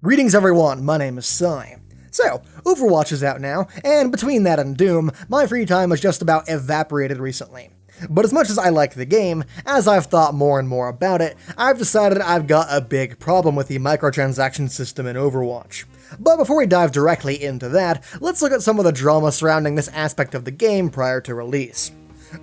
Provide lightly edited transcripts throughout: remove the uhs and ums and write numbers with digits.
Greetings everyone, my name is Sai. So, Overwatch is out now, and between that and Doom, my free time has just about evaporated recently. But as much as I like the game, as I've thought more and more about it, I've decided I've got a big problem with the microtransaction system in Overwatch. But before we dive directly into that, let's look at some of the drama surrounding this aspect of the game prior to release.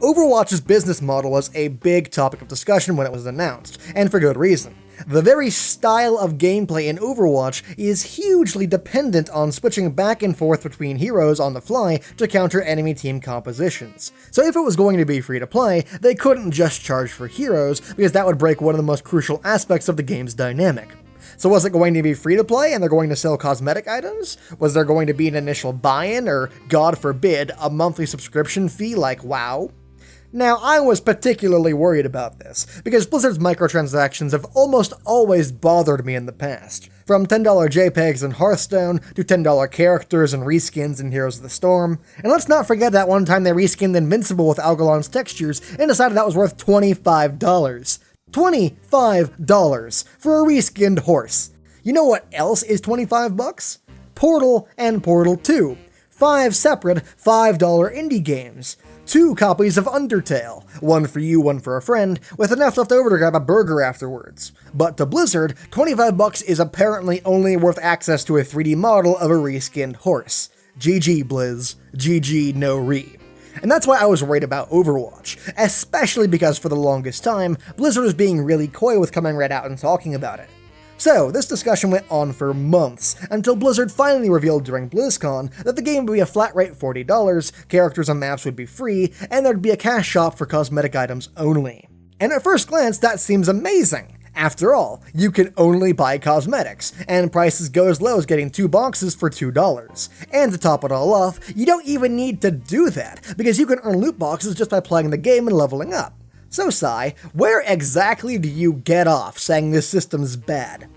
Overwatch's business model was a big topic of discussion when it was announced, and for good reason. The very style of gameplay in Overwatch is hugely dependent on switching back and forth between heroes on the fly to counter enemy team compositions. So if it was going to be free to play, they couldn't just charge for heroes, because that would break one of the most crucial aspects of the game's dynamic. So was it going to be free to play and they're going to sell cosmetic items? Was there going to be an initial buy-in, or God forbid, a monthly subscription fee like WoW? Now, I was particularly worried about this, because Blizzard's microtransactions have almost always bothered me in the past. From $10 JPEGs in Hearthstone, to $10 characters and reskins in Heroes of the Storm. And let's not forget that one time they reskinned Invincible with Algalon's textures and decided that was worth $25. $25 for a reskinned horse. You know what else is $25? Portal and Portal 2. 5 separate $5 indie games. 2 copies of Undertale, one for you, one for a friend, with enough left over to grab a burger afterwards. But to Blizzard, $25 is apparently only worth access to a 3D model of a reskinned horse. GG Blizz, GG no re. And that's why I was worried about Overwatch, especially because for the longest time, Blizzard was being really coy with coming right out and talking about it. So, this discussion went on for months, until Blizzard finally revealed during BlizzCon that the game would be a flat rate $40, characters and maps would be free, and there'd be a cash shop for cosmetic items only. And at first glance, that seems amazing. After all, you can only buy cosmetics, and prices go as low as getting 2 boxes for $2. And to top it all off, you don't even need to do that, because you can earn loot boxes just by playing the game and leveling up. So Sai, where exactly do you get off saying this system's bad?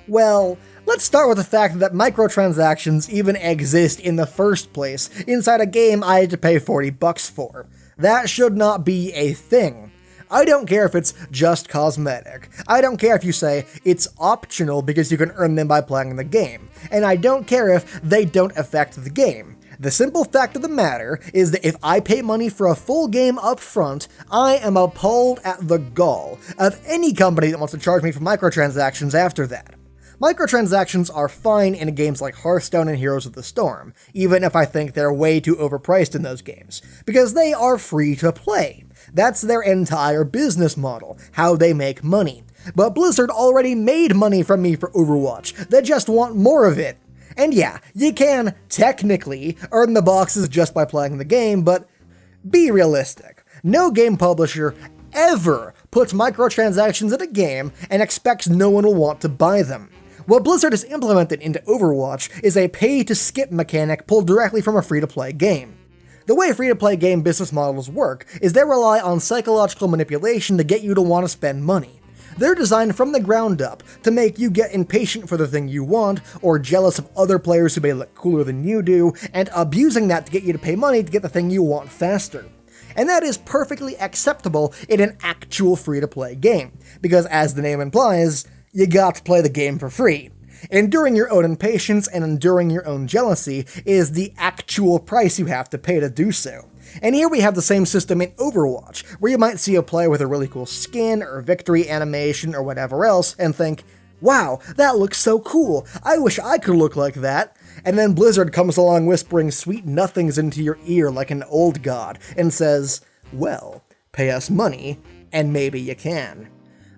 Well, let's start with the fact that microtransactions even exist in the first place inside a game I had to pay $40 for. That should not be a thing. I don't care if it's just cosmetic. I don't care if you say it's optional because you can earn them by playing the game. And I don't care if they don't affect the game. The simple fact of the matter is that if I pay money for a full game up front, I am appalled at the gall of any company that wants to charge me for microtransactions after that. Microtransactions are fine in games like Hearthstone and Heroes of the Storm, even if I think they're way too overpriced in those games, because they are free to play. That's their entire business model, how they make money. But Blizzard already made money from me for Overwatch, they just want more of it. And yeah, you can, technically, earn the boxes just by playing the game, but be realistic. No game publisher ever puts microtransactions in a game and expects no one will want to buy them. What Blizzard has implemented into Overwatch is a pay-to-skip mechanic pulled directly from a free-to-play game. The way free-to-play game business models work is they rely on psychological manipulation to get you to want to spend money. They're designed from the ground up to make you get impatient for the thing you want, or jealous of other players who may look cooler than you do, and abusing that to get you to pay money to get the thing you want faster. And that is perfectly acceptable in an actual free-to-play game, because as the name implies, you got to play the game for free. Enduring your own impatience and enduring your own jealousy is the actual price you have to pay to do so. And here we have the same system in Overwatch, where you might see a player with a really cool skin, or victory animation, or whatever else, and think, wow, that looks so cool, I wish I could look like that. And then Blizzard comes along whispering sweet nothings into your ear like an old god, and says, well, pay us money, and maybe you can.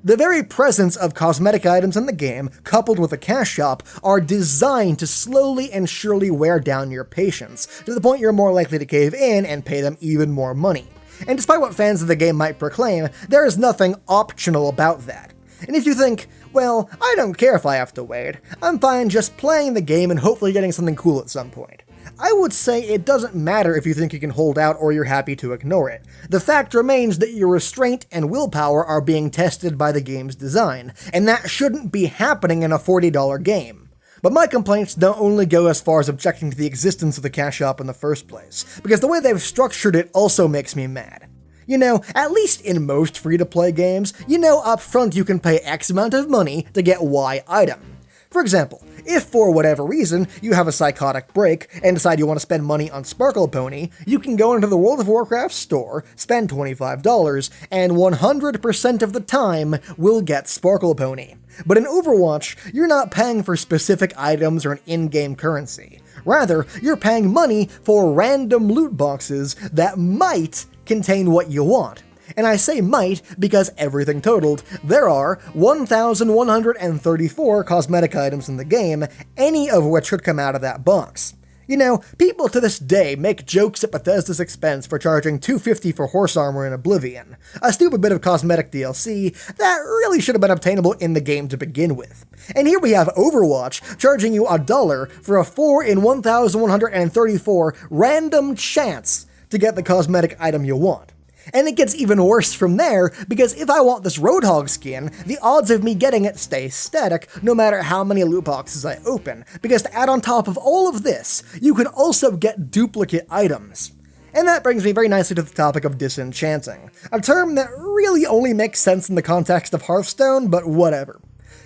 The very presence of cosmetic items in the game, coupled with a cash shop, are designed to slowly and surely wear down your patience, to the point you're more likely to cave in and pay them even more money. And despite what fans of the game might proclaim, there is nothing optional about that. And if you think, well, I don't care if I have to wait, I'm fine just playing the game and hopefully getting something cool at some point, I would say it doesn't matter if you think you can hold out or you're happy to ignore it. The fact remains that your restraint and willpower are being tested by the game's design, and that shouldn't be happening in a $40 game. But my complaints don't only go as far as objecting to the existence of the cash shop in the first place, because the way they've structured it also makes me mad. You know, at least in most free-to-play games, you know up front you can pay X amount of money to get Y item. For example, If for whatever reason you have a psychotic break and decide you want to spend money on Sparkle Pony, you can go into the World of Warcraft store, spend $25, and 100% of the time will get Sparkle Pony. But in Overwatch, you're not paying for specific items or an in-game currency. Rather, you're paying money for random loot boxes that might contain what you want. And I say might because everything totaled, there are 1,134 cosmetic items in the game, any of which could come out of that box. You know, people to this day make jokes at Bethesda's expense for charging $250 for horse armor in Oblivion, a stupid bit of cosmetic DLC that really should have been obtainable in the game to begin with. And here we have Overwatch charging you $1 for a 4 in 1,134 random chance to get the cosmetic item you want. And it gets even worse from there, because if I want this Roadhog skin, the odds of me getting it stay static no matter how many loot boxes I open, because to add on top of all of this, you can also get duplicate items. And that brings me very nicely to the topic of disenchanting, a term that really only makes sense in the context of Hearthstone, but whatever.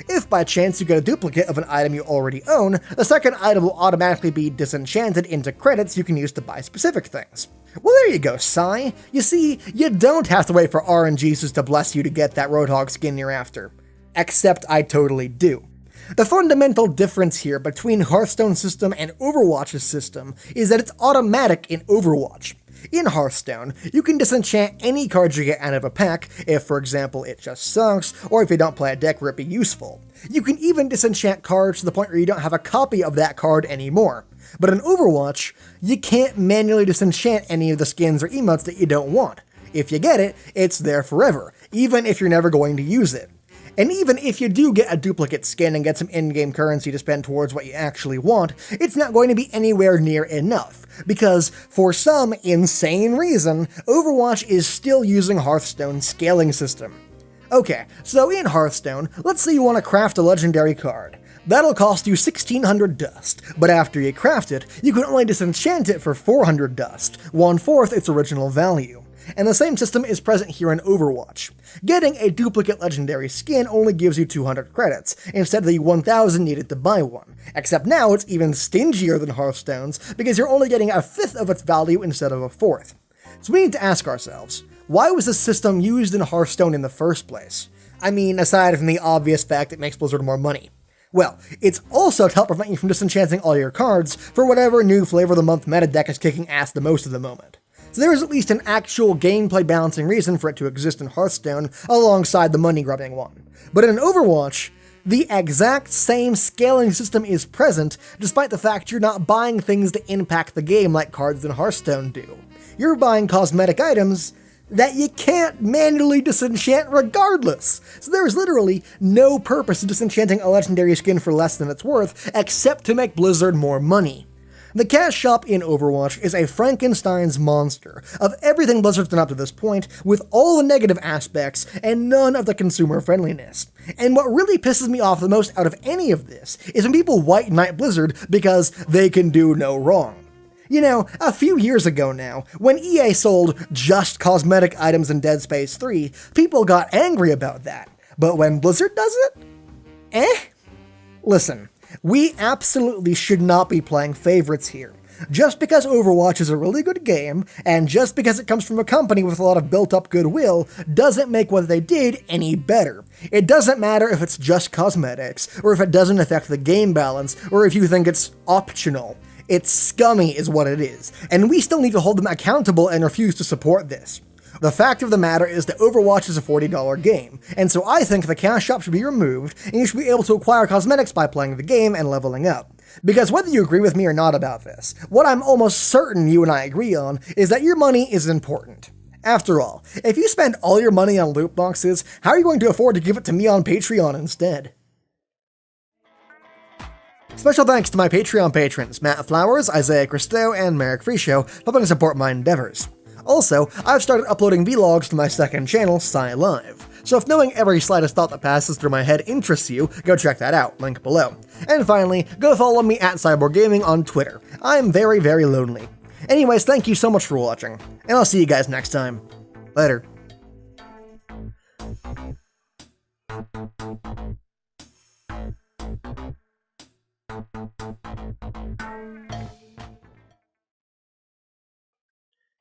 If by chance you get a duplicate of an item you already own, the second item will automatically be disenchanted into credits you can use to buy specific things. Well, there you go, Sai. You see, you don't have to wait for RNGesus to bless you to get that Roadhog skin you're after. Except I totally do. The fundamental difference here between Hearthstone's system and Overwatch's system is that it's automatic in Overwatch. In Hearthstone, you can disenchant any card you get out of a pack if, for example, it just sucks, or if you don't play a deck where it'd be useful. You can even disenchant cards to the point where you don't have a copy of that card anymore. But in Overwatch, you can't manually disenchant any of the skins or emotes that you don't want. If you get it, it's there forever, even if you're never going to use it. And even if you do get a duplicate skin and get some in-game currency to spend towards what you actually want, it's not going to be anywhere near enough, because for some insane reason, Overwatch is still using Hearthstone's scaling system. Okay, so in Hearthstone, let's say you want to craft a legendary card. That'll cost you 1,600 dust, but after you craft it, you can only disenchant it for 400 dust, 1/4 its original value. And the same system is present here in Overwatch. Getting a duplicate legendary skin only gives you 200 credits, instead of the 1,000 needed to buy one. Except now it's even stingier than Hearthstone's, because you're only getting 1/5 of its value instead of 1/4. So we need to ask ourselves, why was this system used in Hearthstone in the first place? I mean, aside from the obvious fact it makes Blizzard more money. Well, it's also to help prevent you from disenchanting all your cards for whatever new Flavor of the Month meta deck is kicking ass the most at the moment. So there is at least an actual gameplay balancing reason for it to exist in Hearthstone alongside the money-grubbing one. But in Overwatch, the exact same scaling system is present, despite the fact you're not buying things to impact the game like cards in Hearthstone do. You're buying cosmetic items that you can't manually disenchant regardless. So there is literally no purpose to disenchanting a legendary skin for less than it's worth, except to make Blizzard more money. The cash shop in Overwatch is a Frankenstein's monster of everything Blizzard's done up to this point, with all the negative aspects and none of the consumer friendliness. And what really pisses me off the most out of any of this is when people white knight Blizzard because they can do no wrong. You know, a few years ago now, when EA sold just cosmetic items in Dead Space 3, people got angry about that. But when Blizzard does it? Listen, we absolutely should not be playing favorites here. Just because Overwatch is a really good game, and just because it comes from a company with a lot of built-up goodwill, doesn't make what they did any better. It doesn't matter if it's just cosmetics, or if it doesn't affect the game balance, or if you think it's optional. It's scummy is what it is, and we still need to hold them accountable and refuse to support this. The fact of the matter is that Overwatch is a $40 game, and so I think the cash shop should be removed, and you should be able to acquire cosmetics by playing the game and leveling up. Because whether you agree with me or not about this, what I'm almost certain you and I agree on is that your money is important. After all, if you spend all your money on loot boxes, how are you going to afford to give it to me on Patreon instead? Special thanks to my Patreon patrons, Matt Flowers, Isaiah Christo, and Merrick Freeshow, for helping support my endeavors. Also, I've started uploading vlogs to my second channel, Sci Live. So if knowing every slightest thought that passes through my head interests you, go check that out, link below. And finally, go follow me at Cyborg Gaming on Twitter. I'm very, very lonely. Anyways, thank you so much for watching, and I'll see you guys next time. Later.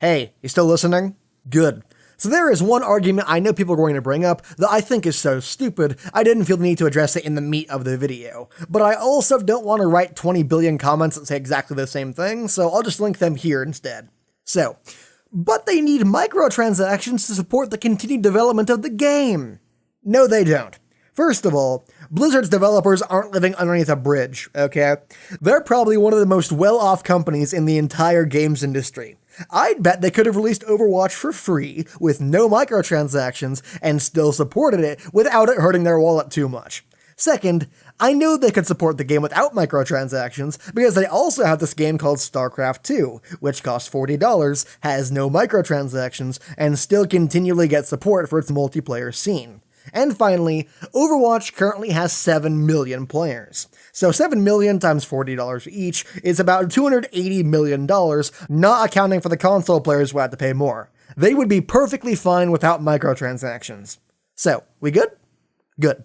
Hey, you still listening? Good. So there is one argument I know people are going to bring up that I think is so stupid, I didn't feel the need to address it in the meat of the video. But I also don't want to write 20 billion comments that say exactly the same thing, so I'll just link them here instead. So, but they need microtransactions to support the continued development of the game. No, they don't. First of all, Blizzard's developers aren't living underneath a bridge, okay? They're probably one of the most well-off companies in the entire games industry. I'd bet they could have released Overwatch for free with no microtransactions and still supported it without it hurting their wallet too much. Second, I know they could support the game without microtransactions because they also have this game called StarCraft 2, which costs $40, has no microtransactions, and still continually gets support for its multiplayer scene. And finally, Overwatch currently has 7 million players. So 7 million times $40 each is about $280 million, not accounting for the console players who have to pay more. They would be perfectly fine without microtransactions. So, we good? Good.